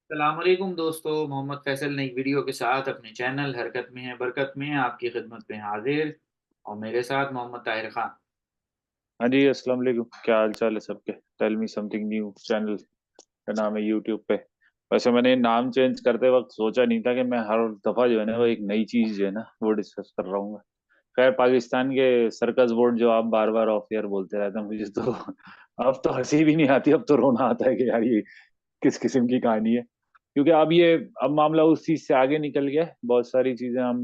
अस्सलामुअलैकुम दोस्तों, मोहम्मद फैसल नई वीडियो के साथ अपने चैनल हरकत में है बरकत में आपकी खिदमत में हाजिर। और मेरे साथ मोहम्मद ताहिर खान। हाँ जी, अस्सलाम वालेकुम। क्या हाल चाल है सबके? Tell me something new. Channel का नाम है यूट्यूब पे। वैसे मैंने नाम चेंज करते वक्त सोचा नहीं था कि मैं हर दफा जो है ना वो एक नई चीज जो है ना वो डिस्कस कर रहा हूँ। खैर, पाकिस्तान के सर्कस बोर्ड जो आप बार बार ऑफ ईयर बोलते रहते हैं, मुझे तो अब तो हंसी भी नहीं आती, अब तो रोना आता है कि यार ये किस किस्म की कहानी है। क्योंकि अब मामला उस चीज से आगे निकल गया है। बहुत सारी चीजें हम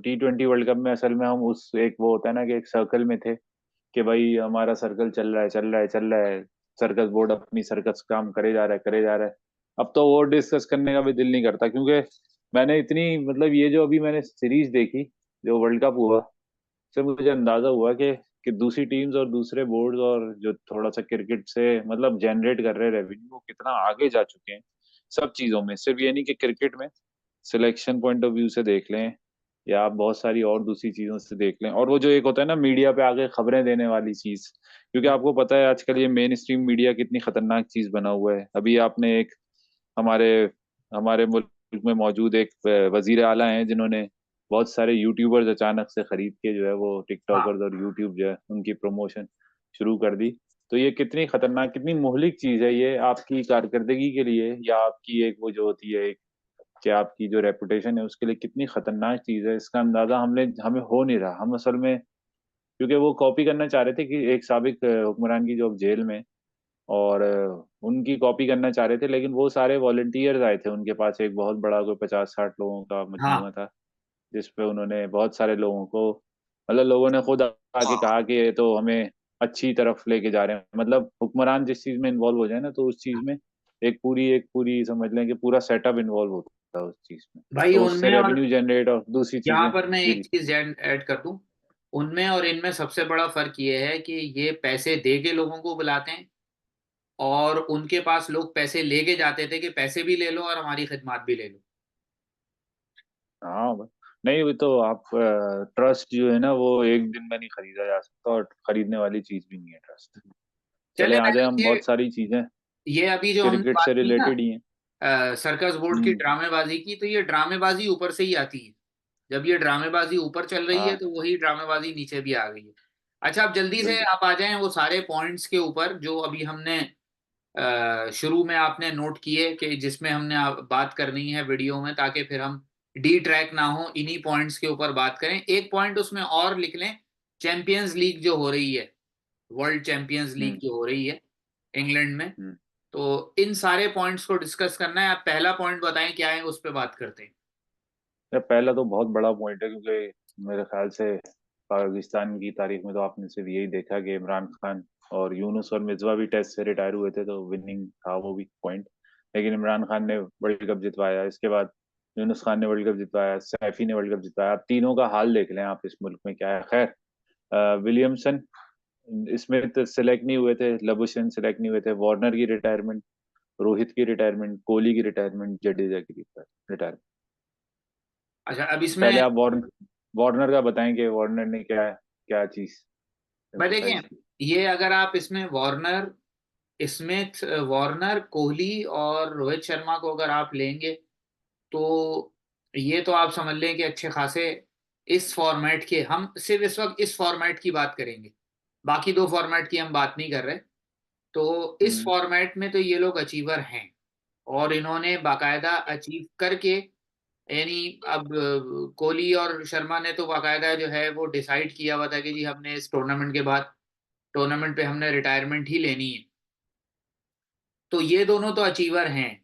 T20 वर्ल्ड कप में असल में हम उस एक वो होता है ना कि एक सर्कल में थे कि भाई हमारा सर्कल चल रहा है, चल रहा है, चल रहा है। सर्कस बोर्ड अपनी सर्कस काम करे जा रहा है, करे जा रहा है। अब तो वो डिस्कस करने का भी दिल नहीं करता, क्योंकि मैंने इतनी मतलब ये जो अभी मैंने सीरीज देखी, जो वर्ल्ड कप हुआ, से मुझे अंदाजा हुआ कि दूसरी टीम्स और दूसरे बोर्ड्स और जो थोड़ा सा क्रिकेट से मतलब जनरेट कर रहे रेवेन्यू, वो कितना आगे जा चुके हैं सब चीजों में। सिर्फ ये नहीं कि क्रिकेट में, सिलेक्शन पॉइंट ऑफ व्यू से देख लें या आप बहुत सारी और दूसरी चीजों से देख लें, और वो जो एक होता है ना मीडिया पे आगे खबरें देने वाली चीज। क्योंकि आपको पता है आजकल ये मेन स्ट्रीम मीडिया कितनी खतरनाक चीज बना हुआ है। अभी आपने एक हमारे हमारे मुल्क में मौजूद एक वजीर आला हैं जिन्होंने बहुत सारे यूट्यूबर्स अचानक से खरीद के जो है वो हाँ। टिकटॉकर्स और यूट्यूब जो है उनकी प्रमोशन शुरू कर दी। तो ये कितनी खतरनाक, कितनी मुहलिक चीज है ये आपकी कारकर्दगी के लिए, या आपकी एक वो जो होती है कि आपकी जो रेपुटेशन है उसके लिए कितनी खतरनाक चीज है, इसका अंदाजा हमें हो नहीं रहा। हम असल में, क्योंकि वो कॉपी करना चाह रहे थे कि एक साबिक हुक्मरान की जो अब जेल में, और उनकी कॉपी करना चाह रहे थे, लेकिन वो सारे वॉलंटियर्स आए थे उनके पास। एक बहुत बड़ा कोई 50-60 लोगों का हाँ। मजमूआ था, जिसपे उन्होंने बहुत सारे लोगों को, मतलब लोगों ने खुद आके कहा कि ये तो हमें अच्छी तरफ लेके जा रहे हैं। मतलब हुक्मरान जिस चीज में इन्वॉल्व हो जाए ना, तो उस चीज में एक पूरी समझ लें कि पूरा सेटअप इन्वॉल्व होता है उस चीज में। भाई तो उससे उनमें और रेवेन्यू जनरेट और दूसरी यहाँ चीजें। पर मैं जी एक जी। चीज ऐड कर दूं। उनमें और इनमें सबसे बड़ा फर्क ये है कि ये पैसे दे के लोगों को बुलाते हैं, और उनके पास लोग पैसे लेके जाते थे कि पैसे भी ले लो और हमारी खिदमत भी ले लो। हाँ नहीं, वो तो आप ट्रस्ट जो है ना वो एक दिन में नहीं खरीदा जा सकता, और खरीदने वाली चीज भी नहीं है ट्रस्ट। चले चले आ जाए, मैंने हम बहुत सारी चीजें ये अभी जो हमने क्रिकेट बात से की ना, रिलेटेड ही हैं। सर्कस बोर्ड की हम्म। ड्रामेबाजी की, तो ये ड्रामेबाजी ऊपर से ही आती है। जब ये ड्रामेबाजी ऊपर चल रही है हाँ। तो वही ड्रामेबाजी नीचे भी आ गई है। अच्छा, अब जल्दी से बिल्कुल। आप आ जाएं वो सारे पॉइंट्स के ऊपर जो अभी हमने शुरू में आपने नोट किए कि जिसमें हमने बात करनी है वीडियो में, ताकि फिर हम डी ट्रैक ना हो, इन्हीं पॉइंट्स के ऊपर बात करें। एक पॉइंट उसमें और लिख लें, चैंपियंस लीग जो हो रही है, वर्ल्ड चैंपियंस लीग हम्म। जो हो रही है इंग्लैंड में। हम्म। तो इन सारे पॉइंट्स को डिस्कस करना है। आप पहला पॉइंट बताएं क्या है, उस पर बात करते हैं। यार पहला तो बहुत बड़ा पॉइंट है, क्योंकि मेरे ख्याल से पाकिस्तान की तारीख में तो आपने सिर्फ यही देखा कि इमरान खान और यूनुस और मिर्जा भी टेस्ट से रिटायर हुए थे, तो विनिंग था वो भी पॉइंट। लेकिन इमरान खान ने वर्ल्ड कप जितवाया, इसके बाद यूनुस खान ने वर्ल्ड कप जितवाया, सैफी ने वर्ल्ड कप जितवाया। अब तीनों का हाल देख लें आप इस मुल्क में क्या है। खैर, विलियमसन स्मिथ सेलेक्ट नहीं हुए थे, लबुशेन सेलेक्ट नहीं हुए थे, वार्नर की रिटायरमेंट, रोहित की रिटायरमेंट, कोहली की रिटायरमेंट, जडेजा की रिटायरमेंट। अच्छा, अब इसमें पहले आप वार्नर का बताएं कि वार्नर ने क्या क्या चीज भाई एम्फोसाइज देखें, की। ये अगर आप इसमें वार्नर, स्मिथ, वार्नर, कोहली और रोहित शर्मा को अगर आप लेंगे, तो ये तो आप समझ लें कि अच्छे खासे इस फॉर्मेट के, हम सिर्फ इस वक्त इस फॉर्मेट की बात करेंगे, बाकी दो फॉर्मेट की हम बात नहीं कर रहे। तो इस हम्म। फॉर्मेट में तो ये लोग अचीवर हैं, और इन्होंने बाकायदा अचीव करके, यानी अब कोहली और शर्मा ने तो बाकायदा जो है वो डिसाइड किया हुआ था कि जी हमने इस टूर्नामेंट के बाद, टूर्नामेंट पे हमने रिटायरमेंट ही लेनी है। तो ये दोनों तो अचीवर हैं,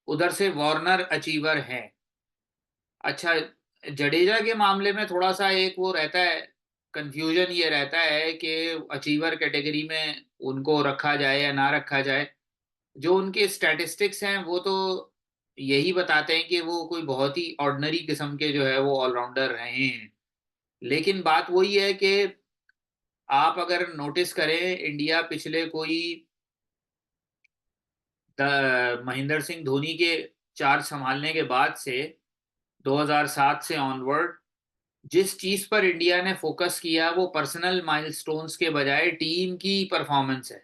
उधर से वार्नर अचीवर है। अच्छा, जडेजा के मामले में थोड़ा सा एक वो रहता है, कंफ्यूजन ये रहता है कि अचीवर कैटेगरी में उनको रखा जाए या ना रखा जाए। जो उनके स्टैटिस्टिक्स हैं वो तो यही बताते हैं कि वो कोई बहुत ही ऑर्डिनरी किस्म के जो है वो ऑलराउंडर रहे हैं। लेकिन बात वही है कि आप अगर नोटिस करें, इंडिया पिछले कोई महेंद्र सिंह धोनी के चार्ज संभालने के बाद से 2007 से ऑनवर्ड, जिस चीज पर इंडिया ने फोकस किया वो पर्सनल माइलस्टोन्स के बजाय टीम की परफॉर्मेंस है।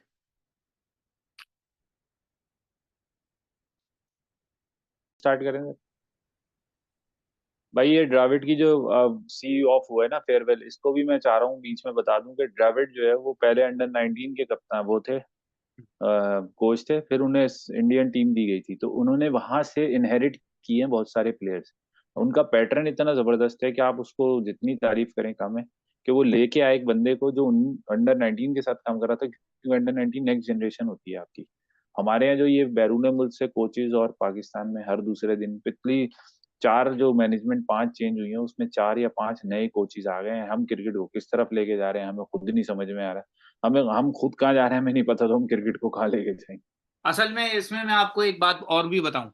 स्टार्ट करेंगे। भाई ये द्रविड़ की जो सी ऑफ हुआ है ना फेयरवेल, इसको भी मैं चाह रहा हूँ बीच में बता दूं कि द्रविड़ जो है वो पहले अंडर 19 के कप्तान वो थे, कोच थे, फिर उन्हें इंडियन टीम दी गई थी, तो उन्होंने वहां से इनहेरिट किए हैं बहुत सारे प्लेयर्स। उनका पैटर्न इतना जबरदस्त है कि आप उसको जितनी तारीफ करें कम है, कि वो लेके आए एक बंदे को जो अंडर 19 के साथ काम कर रहा था, क्योंकि अंडर 19 नेक्स्ट जनरेशन होती है आपकी। हमारे यहाँ जो ये बैरून मुल्क से कोचेज, और पाकिस्तान में हर दूसरे दिन पिछली चार जो मैनेजमेंट पांच चेंज हुई है उसमें चार या पांच नए कोचेज आ गए हैं। हम क्रिकेट को किस तरफ लेके जा रहे हैं हमें खुद नहीं समझ में आ रहा। हमें हम खुद कहाँ जा रहे हैं हमें नहीं पता, तो हम क्रिकेट को कहाँ लेके जाएंगे। असल में इसमें मैं आपको एक बात और भी बताऊं,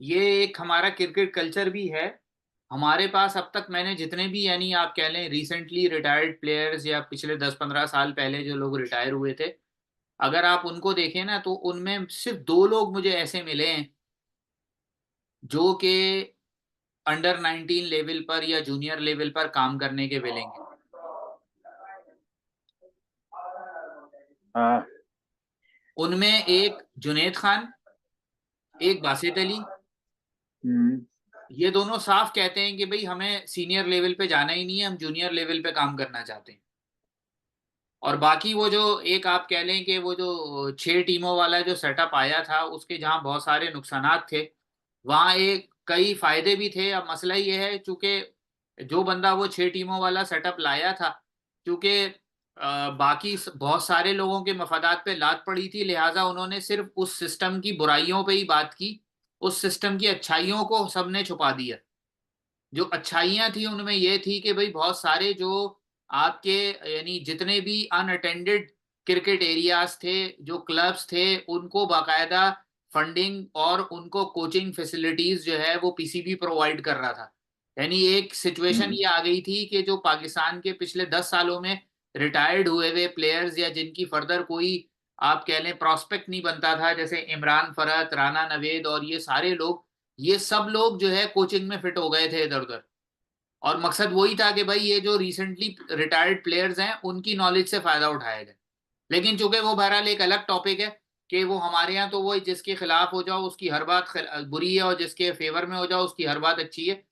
ये एक हमारा क्रिकेट कल्चर भी है। हमारे पास अब तक मैंने जितने भी यानी आप कह लें रिसेंटली रिटायर्ड प्लेयर्स या पिछले 10-15 साल पहले जो लोग रिटायर हुए थे, अगर आप उनको देखें ना तो उनमें सिर्फ 2 लोग मुझे ऐसे मिले हैं जो कि अंडर 19 लेवल पर या जूनियर लेवल पर काम करने के विलिंग हैं। हाँ। उनमें एक जुनेद खान, एक बासित अली, हम्म। ये दोनों साफ कहते हैं कि भाई हमें सीनियर लेवल पे जाना ही नहीं है, हम जूनियर लेवल पे काम करना चाहते हैं। और बाकी वो जो एक आप कह लें कि वो जो 6 टीमों वाला जो सेटअप आया था उसके जहां बहुत सारे नुकसानात थे, वहां एक कई फायदे भी थे। अब मसला ये है चूंकि जो बंदा वो 6 टीमों वाला सेटअप लाया था, चूंकि बाकी बहुत सारे लोगों के मफादात पे लात पड़ी थी, लिहाजा उन्होंने सिर्फ उस सिस्टम की बुराइयों पे ही बात की, उस सिस्टम की अच्छाइयों को सबने छुपा दिया। जो अच्छाइयां थी उनमें यह थी कि भाई बहुत सारे जो आपके यानी जितने भी अनअटेंडेड क्रिकेट एरियाज थे, जो क्लब्स थे, उनको बाकायदा फंडिंग और उनको कोचिंग फैसिलिटीज जो है वो पीसीबी प्रोवाइड कर रहा था। यानी एक सिचुएशन हम्म। ये आ गई थी कि जो पाकिस्तान के पिछले 10 सालों में रिटायर्ड हुए हुए प्लेयर्स या जिनकी फर्दर कोई आप कह लें प्रॉस्पेक्ट नहीं बनता था, जैसे इमरान फरत, राना नवेद और ये सारे लोग, ये सब लोग जो है कोचिंग में फिट हो गए थे इधर उधर। और मकसद वही था कि भाई ये जो रिसेंटली रिटायर्ड प्लेयर्स हैं उनकी नॉलेज से फायदा उठाया जाए। लेकिन चूंकि वो बहरहाल एक अलग टॉपिक है कि वो हमारे यहाँ तो वो जिसके खिलाफ हो जाओ उसकी हर बात बुरी है और जिसके फेवर में हो जाओ उसकी हर बात अच्छी है,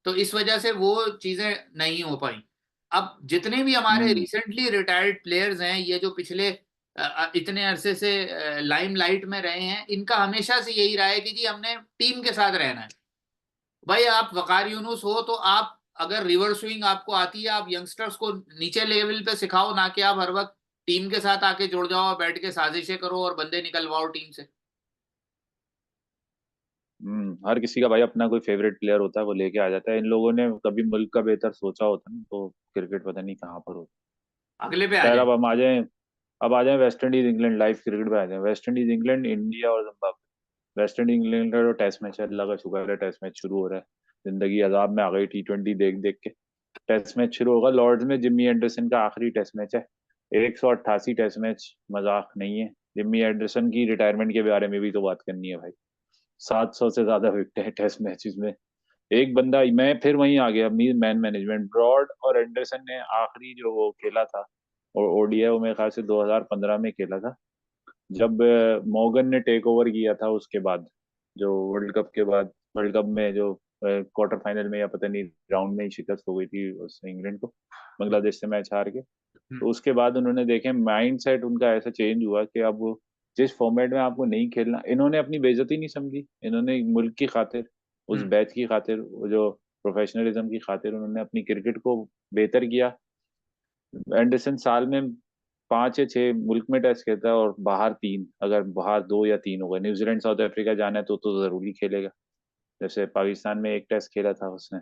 तो इस वजह से वो चीजें नहीं हो पाई। अब जितने भी हमारे हम्म। रिसेंटली रिटायर्ड प्लेयर्स हैं, ये जो पिछले इतने अरसे से लाइमलाइट में रहे हैं, इनका हमेशा से यही रहा है कि जी हमने टीम के साथ रहना है। भाई आप वकार यूनुस हो तो आप अगर रिवर्स स्विंग आपको आती है, आप यंगस्टर्स को नीचे लेवल पे सिखाओ, ना कि आप हर वक्त टीम के साथ आके जुड़ जाओ, बैठ के साजिशें करो और बंदे निकलवाओ टीम से। हर किसी का भाई अपना कोई फेवरेट प्लेयर होता है, वो लेके आ जाता है। इन लोगों ने कभी मुल्क का बेहतर सोचा होता ना तो क्रिकेट पता नहीं कहाँ पर होता। अगले पे आ खैर जाए। अब हम आ जाएं। अब आ जाएं West Indies England live cricket पे आ जाएं। वेस्ट इंडीज इंग्लैंड, इंडिया और जिम्बाब्वे। वेस्ट इंडीज इंग्लैंड का जो टेस्ट मैच है, अल्लाह का शुक्र है टेस्ट मैच शुरू हो रहा है। जिंदगी अजाब में आ गई T20 देख देख के। टेस्ट मैच शुरू होगा लॉर्ड्स में, जिम्मी एंडरसन का आखिरी टेस्ट मैच है। 188 टेस्ट मैच मजाक नहीं है। जिम्मी एंडरसन की रिटायरमेंट के बारे में भी तो बात करनी है भाई। 700 से ज्यादा विकेट है टेस्ट मैचेस में। एक बंदा, मैं फिर वहीं आ गया, मैन मैनेजमेंट। ब्रॉड और एंडरसन ने आखिरी जो वो खेला था और ओडीआई, वो मेरे ख्याल से 2015 में खेला था, जब मॉर्गन ने टेक ओवर किया था उसके बाद, जो वर्ल्ड कप के बाद, वर्ल्ड कप में जो क्वार्टर फाइनल में या पता नहीं राउंड में ही शिकस्त हो गई थी उस इंग्लैंड को, बांग्लादेश से मैच हार के। तो उसके बाद उन्होंने देखे माइंड सेट उनका ऐसा चेंज हुआ कि अब जिस फॉर्मेट में आपको नहीं खेलना, इन्होंने अपनी बेइज्जती नहीं समझी। इन्होंने मुल्क की खातिर, उस हम्म। बैच की खातिर, वो जो प्रोफेशनलिज्म की खातिर उन्होंने अपनी क्रिकेट को बेहतर किया। एंडरसन साल में 5 या 6 मुल्क में टेस्ट खेलता है और बाहर 3, अगर बाहर 2 या 3 होगा, न्यूजीलैंड साउथ अफ्रीका जाना है तो जरूरी खेलेगा। जैसे पाकिस्तान में एक टेस्ट खेला था उसने,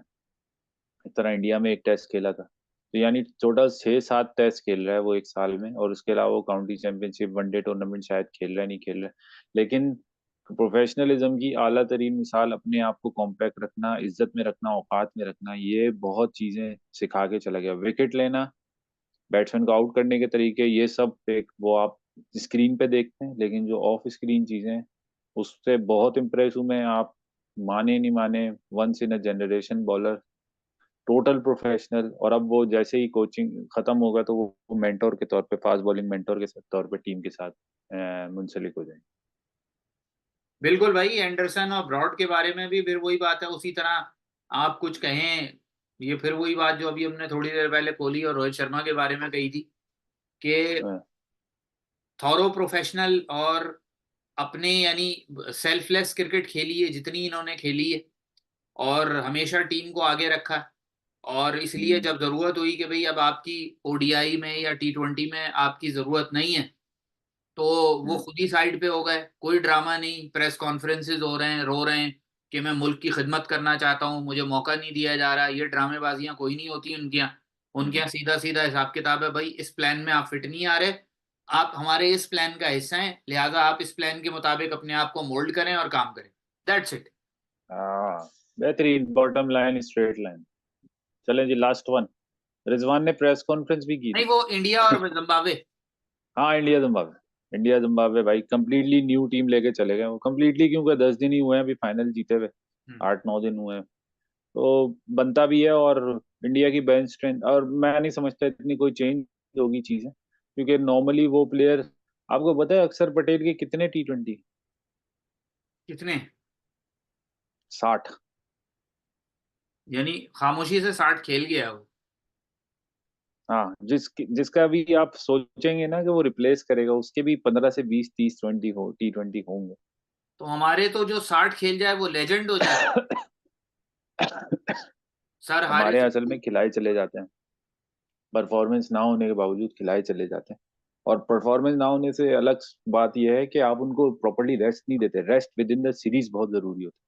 इस तरह इंडिया में एक टेस्ट खेला था। तो यानी टोटल 6-7 टेस्ट खेल रहा है वो एक साल में, और उसके अलावा वो काउंटी चैंपियनशिप, वनडे टूर्नामेंट शायद खेल रहा है, नहीं खेल रहा है। लेकिन प्रोफेशनलिज्म की आला तरीन मिसाल, अपने आप को कॉम्पैक्ट रखना, इज्जत में रखना, औकात में रखना, ये बहुत चीजें सिखा के चला गया। विकेट लेना, बैट्समैन को आउट करने के तरीके, ये सब एक वो आप स्क्रीन पे देखते हैं, लेकिन जो ऑफ स्क्रीन चीजें हैं उससे बहुत इम्प्रेस हूं मैं। आप माने नहीं माने, once in a generation bowler, total professional. और अब वो जैसे ही कोचिंग खत्म होगा तो वो मेंटोर के तौर पे, फास्ट बॉलिंग मेंटोर के तौर पे टीम के साथ मुंसलिक हो जाएंगे। बिल्कुल भाई, एंडरसन और ब्रॉड के बारे में भी फिर वही बात है, उसी तरह आप कुछ कहें, ये फिर वही बात जो अभी हमने थोड़ी देर पहले कोहली और रोहित शर्मा के बारे में कही थी कि हाँ। थॉरो प्रोफेशनल और अपने यानी सेल्फलेस क्रिकेट खेली है जितनी इन्होंने खेली है, और हमेशा टीम को आगे रखा। और इसलिए हम्म। जब जरूरत हुई कि भाई अब आपकी ओडीआई में या टी20 में आपकी जरूरत नहीं है, तो वो हम्म। खुद ही साइड पे हो गए। कोई ड्रामा नहीं, प्रेस कॉन्फ्रेंसेज हो रहे हैं, रो रहे हैं कि मैं मुल्क की खिदमत करना चाहता हूँ, मुझे मौका नहीं दिया जा रहा। ये ड्रामेबाजियां कोई नहीं होती उनके यहाँ। उनके हम्म। यहाँ सीधा सीधा हिसाब किताब है, भाई इस प्लान में आप फिट नहीं आ रहे, आप हमारे इस प्लान का हिस्सा हैं, लिहाजा आप इस प्लान के मुताबिक अपने आप को मोल्ड करें और काम करें। That's it. हाँ, बेहतरीन, बॉटम लाइन, स्ट्रेट लाइन। चलें जी, लास्ट वन। रिजवान ने प्रेस कॉन्फ्रेंस भी की नहीं, थी। वो इंडिया और जिम्बाब्वे। हाँ, इंडिया जिम्बाब्वे, इंडिया जिम्बाब्वे भाई कंप्लीटली न्यू टीम लेके चले गए वो। कंप्लीटली क्योंकि 10 दिन ही हुए हैं अभी फाइनल जीते हुए, 8-9 दिन हुए हैं। तो बनता भी है। और इंडिया की बेंच स्ट्रेंथ, और मैं नहीं समझता इतनी कोई चेंज होगी चीजें, क्योंकि नॉर्मली वो प्लेयर, आपको पता है अक्षर पटेल के कितने T20? कितने? 60। यानी खामोशी से 60 खेल गया वो। हाँ, जिसका भी आप सोचेंगे ना कि वो रिप्लेस करेगा, उसके भी 15 से 20, 30, 20 हो T20 होंगे। तो हमारे तो जो 60 खेल जाए वो लेजेंड हो जाए। सर हमारे हारिस। यहाँ असल में खिलाए चले जाते हैं, परफॉर्मेंस ना होने के बावजूद खिलाए चले जाते हैं। और परफॉर्मेंस ना होने से अलग बात यह है कि आप उनको प्रॉपरली रेस्ट नहीं देते। Rest with in the series बहुत जरूरी होता है,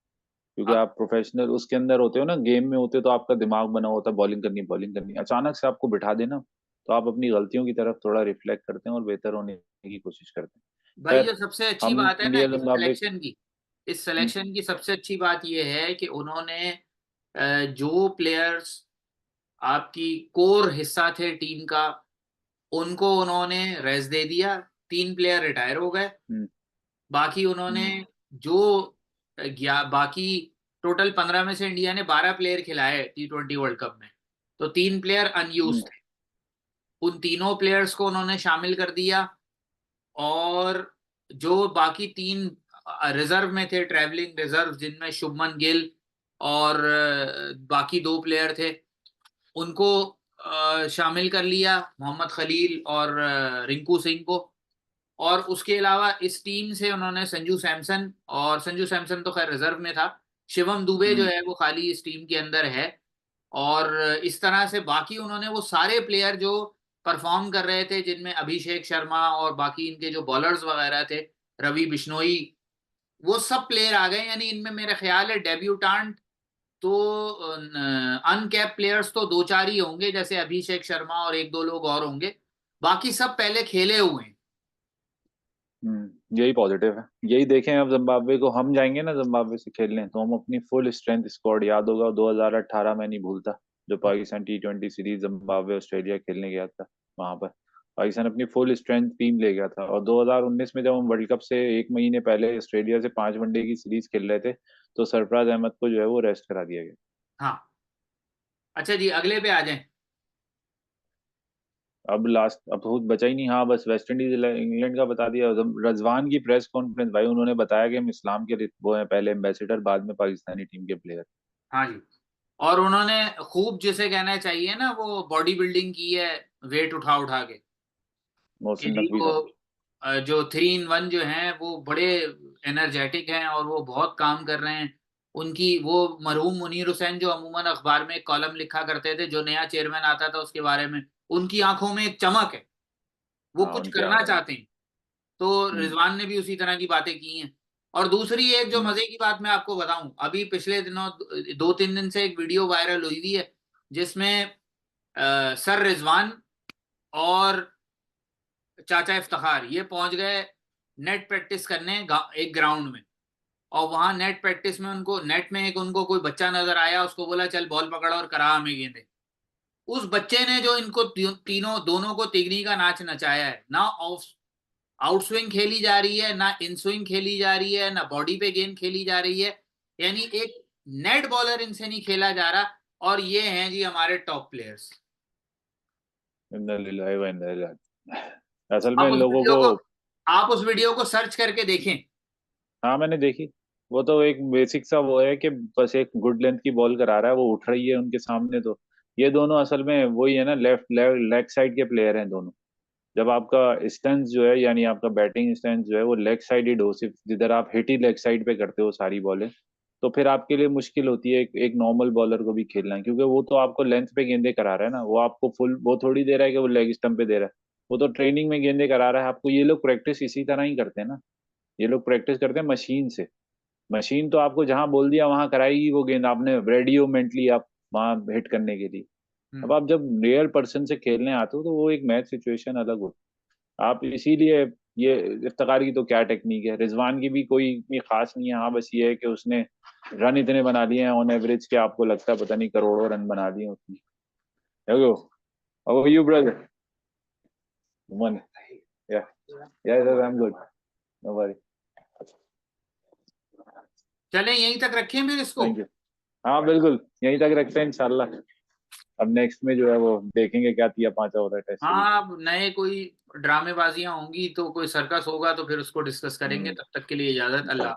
क्योंकि अब आप प्रोफेशनल उसके अंदर होते हो ना, गेम में होते हो, तो आपका दिमाग बना होता है बॉलिंग करनी। अचानक से आपको बिठा देना, तो आप अपनी गलतियों की तरफ थोड़ा रिफ्लेक्ट करते हैं और बेहतर होने की कोशिश करते हैं। भाई खैर, जो सबसे अच्छी हम बात है ना इंडिया इस जिम्बाब्वे। सिलेक्शन की, इस हम्म। सिलेक्शन की सबसे अच्छी बात यह है कि उन्होंने जो प्लेयर्स आपकी कोर हिस्सा थे टीम का, उनको उन्होंने रेस्ट दे दिया। 3 प्लेयर रिटायर हो गए। हम्म। बाकी उन्होंने हम्म। जो बाकी टोटल 15 में से इंडिया ने 12 प्लेयर खिलाए टी20 वर्ल्ड कप में, तो 3 प्लेयर अनयूज हम्म। थे। उन तीनों प्लेयर्स को उन्होंने शामिल कर दिया। और जो बाकी 3 रिजर्व में थे, ट्रैवलिंग रिजर्व, जिनमें शुभमन गिल और बाकी 2 प्लेयर थे, उनको शामिल कर लिया, मोहम्मद खलील और रिंकू सिंह को। और उसके अलावा इस टीम से उन्होंने संजू सैमसन, और संजू सैमसन तो खैर रिजर्व में था, शिवम दुबे जो हम्म। है वो खाली इस टीम के अंदर है। और इस तरह से बाकी उन्होंने वो सारे प्लेयर जो परफॉर्म कर रहे थे, जिनमें अभिषेक शर्मा और बाकी इनके जो बॉलर्स वगैरह थे, रवि बिश्नोई, वो सब प्लेयर आ गए। यानी इनमें मेरा ख्याल है डेब्यूटांट तो अनकैप प्लेयर्स तो 2-4 ही होंगे, जैसे अभिषेक शर्मा और 1-2 लोग और होंगे। बाकी सब पहले खेले हुए हैं। यही पॉजिटिव है। यही देखें, अब जिम्बाब्वे को हम जाएंगे ना जिम्बाब्वे से खेलने, तो हम अपनी फुल स्ट्रेंथ स्क्वाड, याद होगा 2018 में, नहीं भूलता, जो Pakistan T20 series Zimbabwe Australia खेलने गया था, वहां पर पाकिस्तान अपनी फुल स्ट्रेंथ टीम ले गया था। और 2019 में जब हम वर्ल्ड कप से 1 महीने पहले ऑस्ट्रेलिया से 5 वनडे की सीरीज खेल रहे थे, तो सरफराज अहमद को जो है वो रेस्ट करा दिया गया। हाँ। अच्छा जी, अगले पे आ जाएं। अब लास्ट, अब खुद बचा ही नहीं। हाँ, बस वेस्ट इंडीज इंग्लैंड का बता दिया। रजवान की प्रेस कॉन्फ्रेंस भाई, उन्होंने बताया कि हम इस्लाम के वो हैं पहले एम्बेसडर, बाद में पाकिस्तानी टीम के प्लेयर। हाँ जी। और उन्होंने खूब, जिसे कहना चाहिए ना, वो बॉडी बिल्डिंग की है, वेट उठा उठा के, कि मोहसिन जी नकवी वो साहब। जो 3-in-1 जो हैं वो बड़े एनर्जेटिक हैं और वो बहुत काम कर रहे हैं। उनकी वो मरहूम मुनीर हुसैन जो अमूमन अखबार में एक कॉलम लिखा करते थे, जो नया चेयरमैन आता था उसके बारे में, उनकी आंखों में एक चमक है, वो हाँ, कुछ उनकी करना आंखों में। चाहते हैं। तो हम्म। रिजवान ने भी उसी तरह की बातें की हैं। और दूसरी एक जो हम्म। मजे की बात मैं आपको बताऊं, अभी पिछले दिनों 2-3 दिन से एक वीडियो वायरल हुई हुई है, जिसमें सर रिजवान और चाचा इफ्तिखार ये पहुंच गए नेट प्रैक्टिस करने एक ग्राउंड में। और वहां नेट प्रैक्टिस में उनको, नेट में एक उनको कोई बच्चा नजर आया, उसको बोला चल बॉल पकड़ और करा हमें गेंदे। उस बच्चे ने जो इनको तीनों दोनों को तिगनी का नाच नचाया है ना। ऑफ आउट स्विंग खेली जा रही है ना, इन स्विंग खेली जा रही है ना, बॉडी पे गेंद खेली जा रही है। यानी एक नेट बॉलर इनसे नहीं खेला जा रहा। और ये हैं जी हमारे टॉप प्लेयर्स। इन्ना लिल्लाहि व इन्ना इलैहि। असल में आप इन उस लोगों वीडियो को। को आप उस वीडियो को सर्च करके देखें। हाँ मैंने देखी। वो तो एक बेसिक सा वो है कि बस एक गुड लेंथ की बॉल करा रहा है, वो उठ रही है उनके सामने। तो ये दोनों असल में वही है ना, लेफ्ट लेग साइड के प्लेयर हैं दोनों। जब आपका स्टैंस जो है, यानी आपका बैटिंग स्टैंस जो है वो लेग साइड हो, सिर्फ जिधर आप हिट ही लेग साइड पे करते हो सारी बॉलें, तो फिर आपके लिए मुश्किल होती है एक नॉर्मल बॉलर को भी खेलना, क्योंकि वो तो आपको लेंथ पे गेंदे करा रहा है ना, वो आपको फुल वो थोड़ी दे रहा है कि वो लेग स्टंप पे दे रहा है। वो तो ट्रेनिंग में गेंदे करा रहा है आपको। ये लोग प्रैक्टिस इसी तरह ही करते हैं ना। ये लोग प्रैक्टिस करते हैं मशीन से। मशीन तो आपको जहां बोल दिया वहां कराएगी वो गेंद, आपने रेडी हो मेंटली आप वहां हिट करने के लिए। अब आप जब रियल पर्सन से खेलने आते हो तो वो एक मैच सिचुएशन अलग होती है। आप इसीलिए ये इफ्तिकार की तो क्या टेक्निक है, रिजवान की भी कोई इतनी खास नहीं है। हाँ बस ये है कि उसने रन इतने बना लिए हैं ऑन एवरेज के, आपको लगता है पता नहीं करोड़ों रन बना दिए उसने। Hello, how are you brother? Man, yeah yeah I am good, no worry. चले यहीं तक रखें फिर इसको। Thank you. हाँ बिल्कुल, यहीं तक रखते हैं इंशाल्लाह। अब नेक्स्ट में जो है वो देखेंगे क्या तिया पांचा हो रहा है टेस्ट सीरीज हाँ, में। अब नए कोई ड्रामेबाजियां होंगी तो कोई सर्कस होगा तो फिर उसको डिस्कस करेंगे। तब तक के लिए इजाजत, अल्लाह।